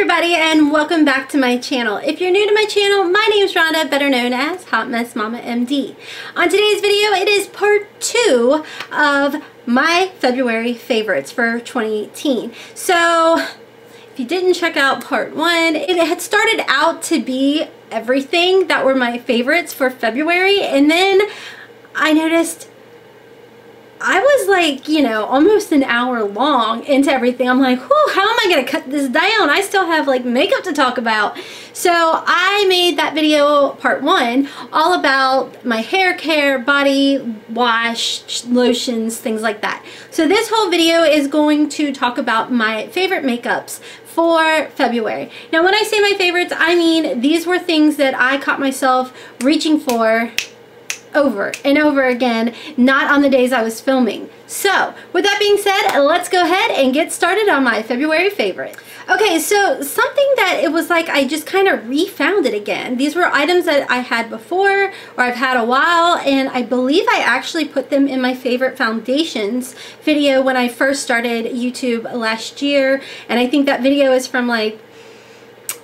everybody, and welcome back to my channel. If you're new to my channel, my name is Rhonda, better known as Hot Mess Mama MD. On today's video, it is part 2 of my February favorites for 2018. So if you didn't check out part 1, it had started out to be everything that were my favorites for February, and then I noticed I was like, you know, almost an hour long into everything. I'm like, whew, how am I going to cut this down? I still have like makeup to talk about. So I made that video, part 1, all about my hair care, body wash, lotions, things like that. So this whole video is going to talk about my favorite makeups for February. Now when I say my favorites, I mean these were things that I caught myself reaching for over and over again, not on the days I was filming. So with that being said, let's go ahead and get started on my February favorite. Okay, so something that it was like I just kind of refound it again. These were items that I had before, or I've had a while, and I believe I actually put them in my favorite foundations video when I first started YouTube last year, and I think that video is from like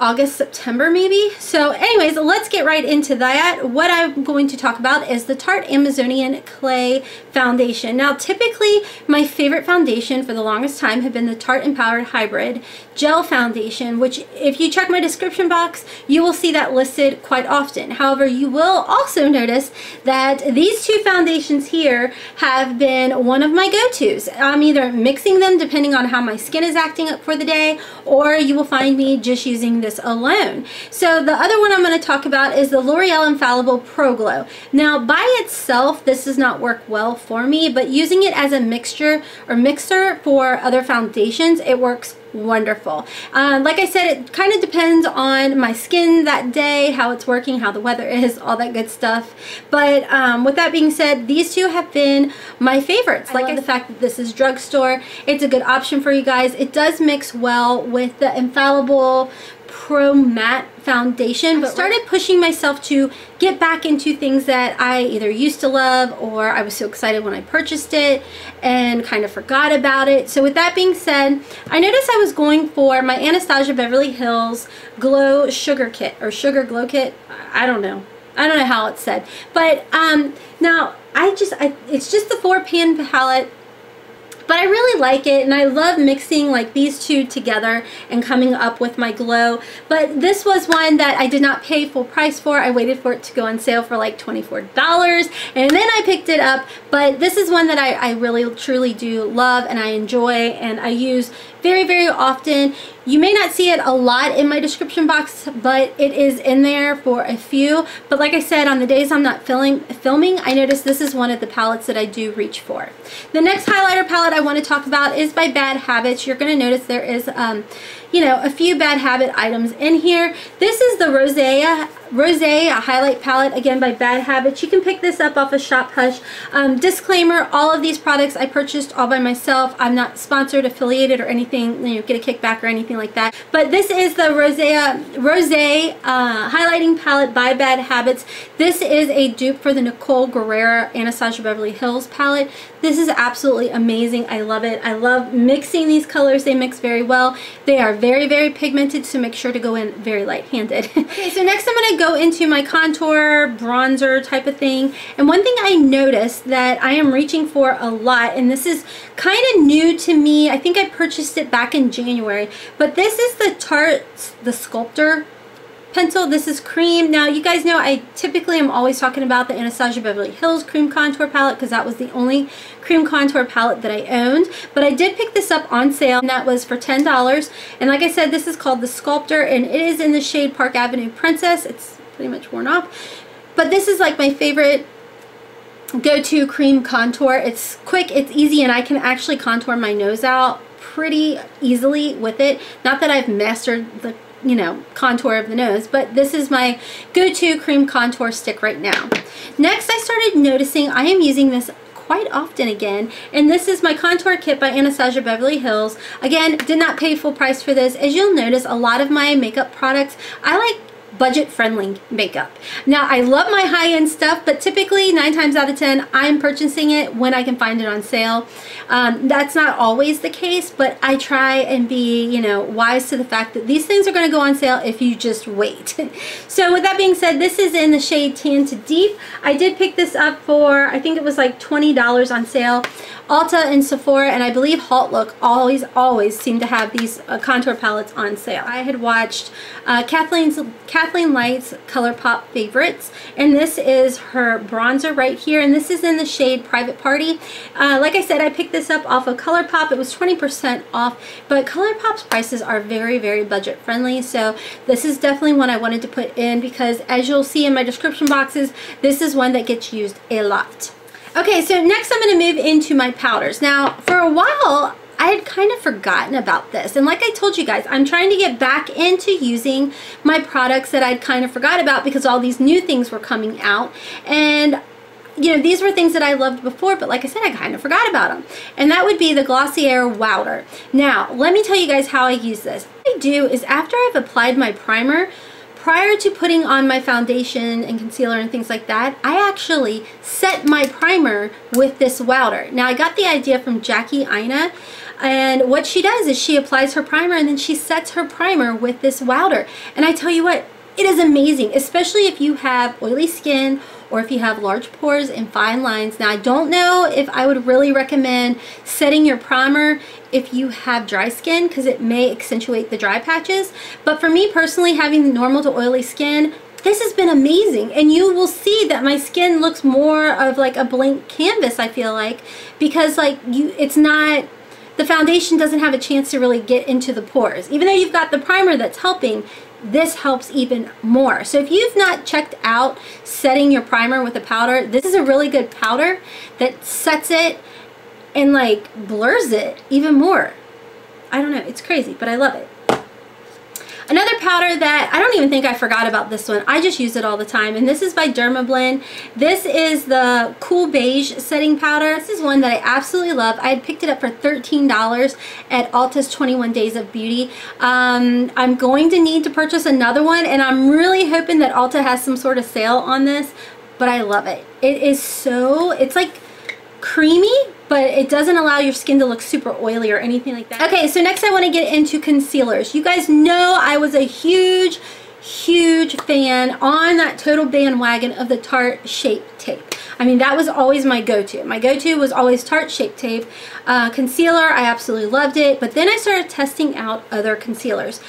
August, September maybe. So anyways, let's get right into that. What I'm going to talk about is the Tarte Amazonian Clay Foundation. Now typically my favorite foundation for the longest time had been the Tarte Empowered Hybrid Gel Foundation, which if you check my description box, you will see that listed quite often. However, you will also notice that these two foundations here have been one of my go-tos. I'm either mixing them depending on how my skin is acting up for the day, or you will find me just using this alone. So the other one I'm going to talk about is the L'Oreal Infallible Pro Glow. Now by itself this does not work well for me, but using it as a mixture or mixer for other foundations, it works wonderful. Like I said, it kind of depends on my skin that day, how it's working, how the weather is, all that good stuff. But with that being said, these two have been my favorites. I love the fact that this is drugstore. It's a good option for you guys. It does mix well with the Infallible Pro Matte Foundation, but started pushing myself to get back into things that I either used to love or I was so excited when I purchased it and kind of forgot about it. So with that being said, I noticed I was going for my Anastasia Beverly Hills Glow Sugar Kit or Sugar Glow Kit. I don't know how it's said, but now it's just the 4-pan palette. But I really like it, and I love mixing like these two together and coming up with my glow. But this was one that I did not pay full price for. I waited for it to go on sale for like $24, and then I picked it up. But this is one that I really truly do love and I enjoy and I use very, very often. You may not see it a lot in my description box, but it is in there for a few. But like I said, on the days I'm not filming, I noticed this is one of the palettes that I do reach for. The next highlighter palette I want to talk about is by Bad Habits. You're going to notice there is you know, a few Bad Habit items in here. This is the Rosé highlight palette, again by Bad Habits. You can pick this up off of Shop Hush. Disclaimer, all of these products I purchased all by myself. I'm not sponsored, affiliated, or anything, you know, get a kickback or anything like that. But this is the Rosé highlighting palette by Bad Habits. This is a dupe for the Nicole Guerrera Anastasia Beverly Hills palette. This is absolutely amazing. I love it. I love mixing these colors. They mix very well. They are very, very pigmented, so make sure to go in very light-handed. Okay, so next I'm going to go into my contour, bronzer type of thing. And one thing I noticed that I am reaching for a lot, and this is kind of new to me. I think I purchased it back in January, but this is the Tarte, the Sculptor pencil. This is cream. Now you guys know I typically am always talking about the Anastasia Beverly Hills cream contour palette because that was the only cream contour palette that I owned, but I did pick this up on sale and that was for $10. And like I said, this is called the Sculptor and it is in the shade Park Ave Princess. It's pretty much worn off, but this is like my favorite go-to cream contour. It's quick, it's easy, and I can actually contour my nose out pretty easily with it. Not that I've mastered the, you know, contour of the nose, but this is my go-to cream contour stick right now. Next, I started noticing I am using this quite often again, and this is my contour kit by Anastasia Beverly Hills. Again, did not pay full price for this. As you'll notice, a lot of my makeup products, I like budget-friendly makeup. Now, I love my high-end stuff, but typically 9 times out of 10, I'm purchasing it when I can find it on sale. That's not always the case, but I try and be, you know, wise to the fact that these things are going to go on sale if you just wait. So with that being said, this is in the shade Tan to Deep. I did pick this up for, I think it was like $20 on sale. Ulta and Sephora, and I believe Halt Look always seem to have these contour palettes on sale. I had watched Kathleen Light's ColourPop Favorites, and this is her bronzer right here, and this is in the shade Private Party. Like I said, I picked this up off of ColourPop. It was 20% off, but ColourPop's prices are very, very budget friendly, so this is definitely one I wanted to put in because, as you'll see in my description boxes, this is one that gets used a lot. Okay, so next I'm going to move into my powders. Now, for a while, I had kind of forgotten about this. And like I told you guys, I'm trying to get back into using my products that I'd kind of forgot about because all these new things were coming out. And, you know, these were things that I loved before, but like I said, I kind of forgot about them. And that would be the Glossier Wowder. Now, let me tell you guys how I use this. What I do is after I've applied my primer, prior to putting on my foundation and concealer and things like that, I actually set my primer with this Wowder. Now, I got the idea from Jackie Ina, and what she does is she applies her primer and then she sets her primer with this Wowder. And I tell you what, it is amazing, especially if you have oily skin or if you have large pores and fine lines. Now, I don't know if I would really recommend setting your primer if you have dry skin because it may accentuate the dry patches. But for me personally, having normal to oily skin, this has been amazing. And you will see that my skin looks more of like a blank canvas, I feel like, because like it's not, the foundation doesn't have a chance to really get into the pores. Even though you've got the primer that's helping, this helps even more. So if you've not checked out setting your primer with a powder, this is a really good powder that sets it and like blurs it even more. I don't know, it's crazy, but I love it. Another powder that I don't even think I forgot about this one. I just use it all the time, and this is by Dermablend. This is the Cool Beige setting powder. This is one that I absolutely love. I had picked it up for $13 at Ulta's 21 Days of Beauty. I'm going to need to purchase another one, and I'm really hoping that Ulta has some sort of sale on this, but I love it. It is so, it's like creamy, but it doesn't allow your skin to look super oily or anything like that. Okay, so next I want to get into concealers. You guys know I was a huge fan on that total bandwagon of the Tarte Shape Tape. I mean, that was always my go-to. My go-to was always Tarte Shape Tape. Concealer, I absolutely loved it, but then I started testing out other concealers.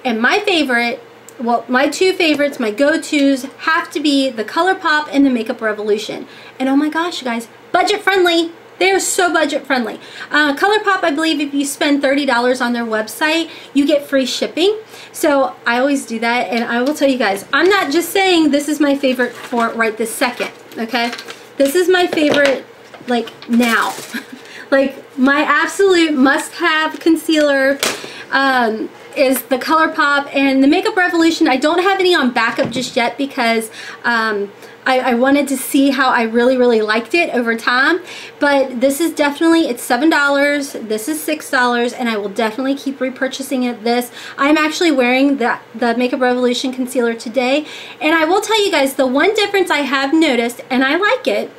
And my favorite, well, my two favorites, my go-tos, have to be the ColourPop and the Makeup Revolution. And oh my gosh, you guys, budget friendly. They are so budget friendly. ColourPop, I believe if you spend $30 on their website, you get free shipping. So I always do that, and I will tell you guys, I'm not just saying this is my favorite for right this second, okay? This is my favorite, like, now. Like, my absolute must-have concealer is the ColourPop, and the Makeup Revolution. I don't have any on backup just yet because I wanted to see how I really liked it over time. But this is definitely, it's $7, this is $6, and I will definitely keep repurchasing it. I'm actually wearing the Makeup Revolution concealer today, and I will tell you guys, the one difference I have noticed, and I like it,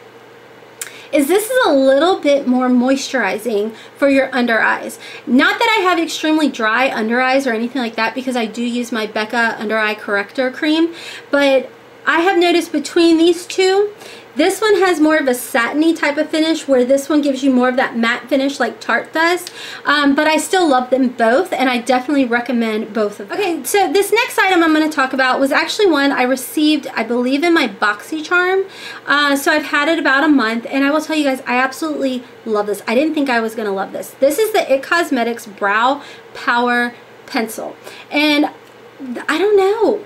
is this is a little bit more moisturizing for your under eyes. Not that I have extremely dry under eyes or anything like that, because I do use my Becca Under Eye Corrector Cream, but I have noticed between these two, this one has more of a satiny type of finish, where this one gives you more of that matte finish like Tarte does. But I still love them both, and I definitely recommend both of them. Okay, so this next item I'm going to talk about was actually one I received, I believe, in my Boxycharm. So I've had it about a month, and I will tell you guys, I absolutely love this. I didn't think I was going to love this. This is the IT Cosmetics Brow Power Pencil. And I don't know.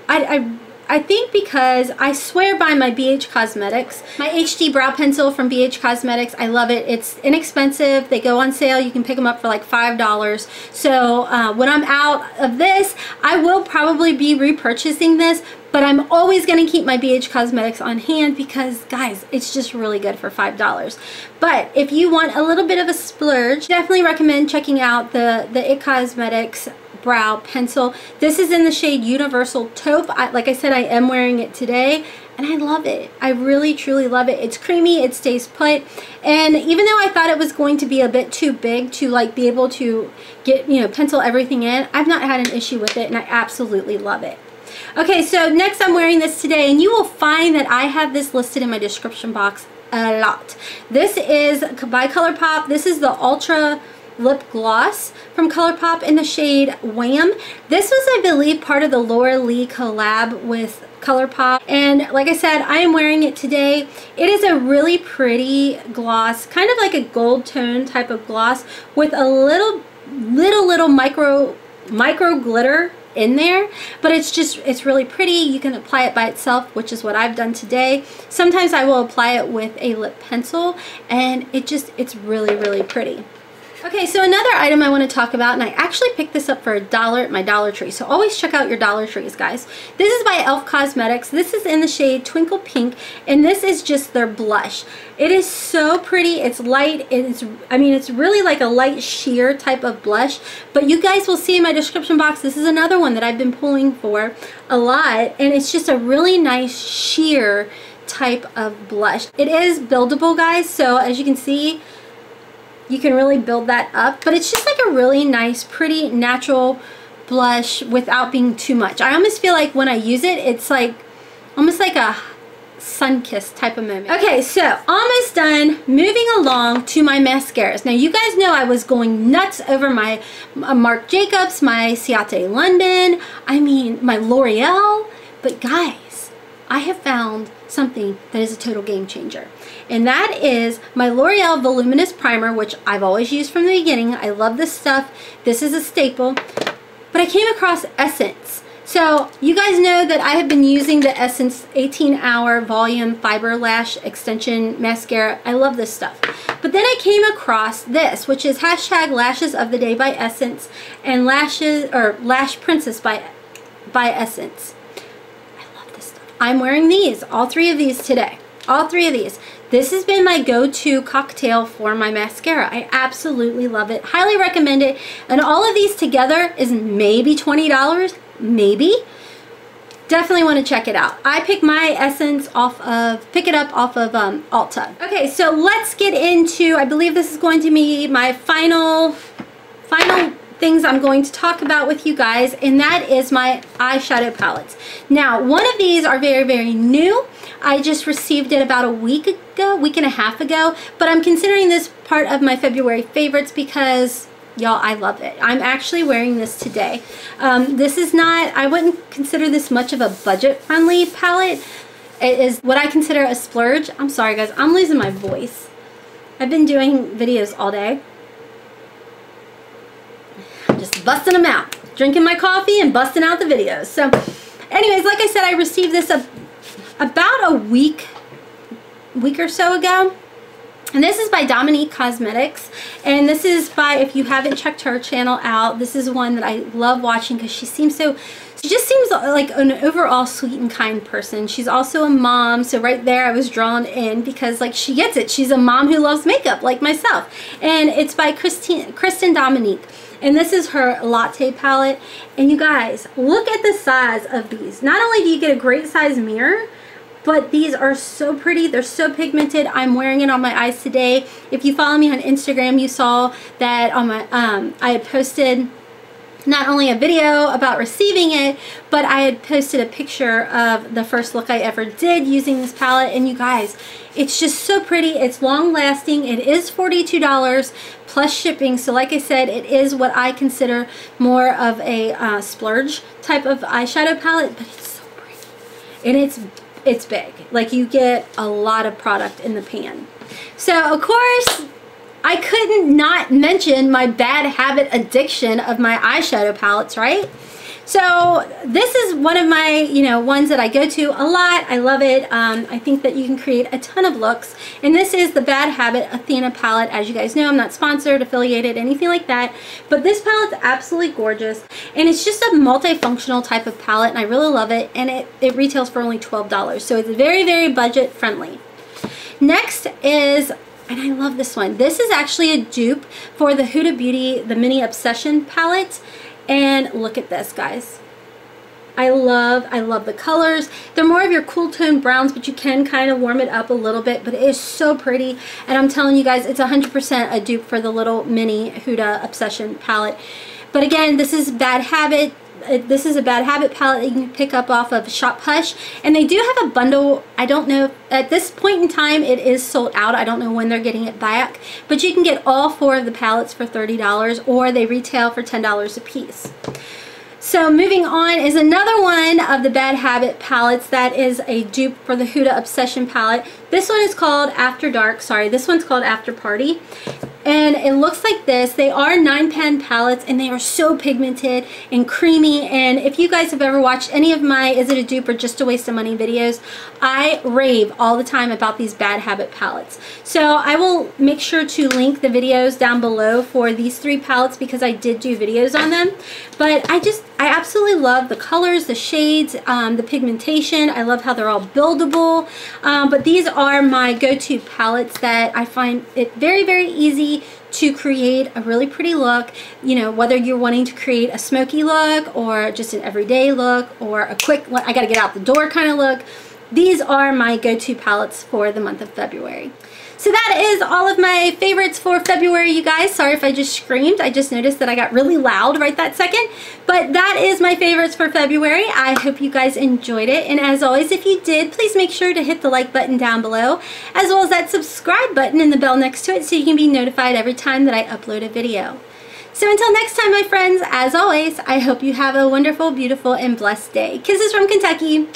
I think because I swear by my BH Cosmetics, my HD brow pencil from BH Cosmetics. I love it. It's inexpensive. They go on sale. You can pick them up for like $5. So when I'm out of this, I will probably be repurchasing this, but I'm always going to keep my BH Cosmetics on hand because, guys, it's just really good for $5. But if you want a little bit of a splurge, definitely recommend checking out the IT Cosmetics brow pencil. This is in the shade Universal Taupe. Like I said, I am wearing it today, and I love it. I really, truly love it. It's creamy, it stays put, and even though I thought it was going to be a bit too big to like be able to get, you know, pencil everything in, I've not had an issue with it, and I absolutely love it. Okay, so next I'm wearing this today, and you will find that I have this listed in my description box a lot. This is by ColourPop. This is the Ultra Lip Gloss from ColourPop in the shade Wham. This was, I believe, part of the Laura Lee collab with ColourPop, and like I said, I am wearing it today. It is a really pretty gloss, kind of like a gold tone type of gloss with a little micro glitter in there, but it's really pretty. You can apply it by itself, which is what I've done today. Sometimes I will apply it with a lip pencil, and it's really, really pretty. Okay, so another item I want to talk about, and I actually picked this up for $1 at my Dollar Tree, so always check out your Dollar Trees, guys. This is by e.l.f. Cosmetics. This is in the shade Twinkle Pink, and this is just their blush. It is so pretty. It's light. It's really like a light sheer type of blush, but you guys will see in my description box, this is another one that I've been pulling for a lot, and it's just a really nice sheer type of blush. It is buildable, guys, so as you can see, you can really build that up, but it's just like a really nice, pretty, natural blush without being too much. I almost feel like when I use it, it's like almost like a sun-kissed type of moment. Okay, so almost done. Moving along to my mascaras. Now, you guys know I was going nuts over my Marc Jacobs, my Ciate London, my L'Oreal, but guys, I have found something that is a total game changer, and that is my L'Oreal Voluminous Primer, which I've always used from the beginning. I love this stuff. This is a staple, but I came across Essence. So you guys know that I have been using the Essence 18-Hour Volume Fiber Lash Extension Mascara. I love this stuff. But then I came across this, which is hashtag Lashes of the Day by Essence and Lash Princess by Essence. I'm wearing these, all three of these today. All three of these. This has been my go-to cocktail for my mascara. I absolutely love it. Highly recommend it. And all of these together is maybe $20, maybe. Definitely want to check it out. I pick my Essence pick it up off of Ulta. Okay, so let's get into, I believe this is going to be my final things I'm going to talk about with you guys, and that is my eyeshadow palettes. Now, one of these are very, very new. I just received it about a week and a half ago, but I'm considering this part of my February favorites because, y'all, I love it. I'm actually wearing this today. This is not, I wouldn't consider this much of a budget-friendly palette. It is what I consider a splurge. I'm sorry, guys, I'm losing my voice. I've been doing videos all day. Just busting them out, drinking my coffee and busting out the videos. So anyways, like I said, I received this about a week or so ago, and this is by Domine Cosmetics, and this is by, if you haven't checked her channel out, this is one that I love watching because she just seems like an overall sweet and kind person. She's also a mom, so right there I was drawn in because like she gets it. She's a mom who loves makeup like myself, and it's by Kristen Dominique. And this is her latte palette. And you guys, look at the size of these. Not only do you get a great size mirror, but these are so pretty. They're so pigmented. I'm wearing it on my eyes today. If you follow me on Instagram, you saw that on my I had posted not only a video about receiving it, but I had posted a picture of the first look I ever did using this palette. And you guys, it's just so pretty. It's long lasting. It is $42 plus shipping. So like I said, it is what I consider more of a splurge type of eyeshadow palette, but it's so pretty. And it's big. Like, you get a lot of product in the pan. So of course, I couldn't not mention my bad habit addiction of my eyeshadow palettes, right? So this is one of my, ones that I go to a lot. I love it. I think that you can create a ton of looks. And this is the Bad Habit Athena palette. As you guys know, I'm not sponsored, affiliated, anything like that. But this palette's absolutely gorgeous. And it's just a multifunctional type of palette, and I really love it. And it retails for only $12. So it's very, very budget friendly. Next is, and I love this one. This is actually a dupe for the Huda Beauty, the Mini Obsession palette. And look at this, guys. I love the colors. They're more of your cool tone browns, but you can kind of warm it up a little bit, but it is so pretty. And I'm telling you guys, it's 100% a dupe for the little mini Huda Obsession palette. But again, this is Bad Habit. This is a Bad Habit palette that you can pick up off of Shop Hush. And they do have a bundle. I don't know, at this point in time it is sold out. I don't know when they're getting it back. But you can get all 4 of the palettes for $30, or they retail for $10 a piece. So moving on is another one of the Bad Habit palettes that is a dupe for the Huda Obsession palette. This one is called After Dark. Sorry, this one's called After Party. And it looks like this. They are 9-pan palettes, and they are so pigmented and creamy. And if you guys have ever watched any of my Is It a Dupe or Just a Waste of Money videos, I rave all the time about these Bad Habit palettes. So I will make sure to link the videos down below for these 3 palettes, because I did do videos on them. But I absolutely love the colors, the shades, the pigmentation. I love how they're all buildable. But these are my go-to palettes that I find it very, very easy to create a really pretty look. You know, whether you're wanting to create a smoky look or just an everyday look or a quick, I gotta get out the door kind of look. These are my go-to palettes for the month of February. So that is all of my favorites for February, you guys. Sorry if I just screamed. I just noticed that I got really loud right that second. But that is my favorites for February. I hope you guys enjoyed it. And as always, if you did, please make sure to hit the like button down below, as well as that subscribe button and the bell next to it, so you can be notified every time that I upload a video. So until next time, my friends, as always, I hope you have a wonderful, beautiful, and blessed day. Kisses from Kentucky.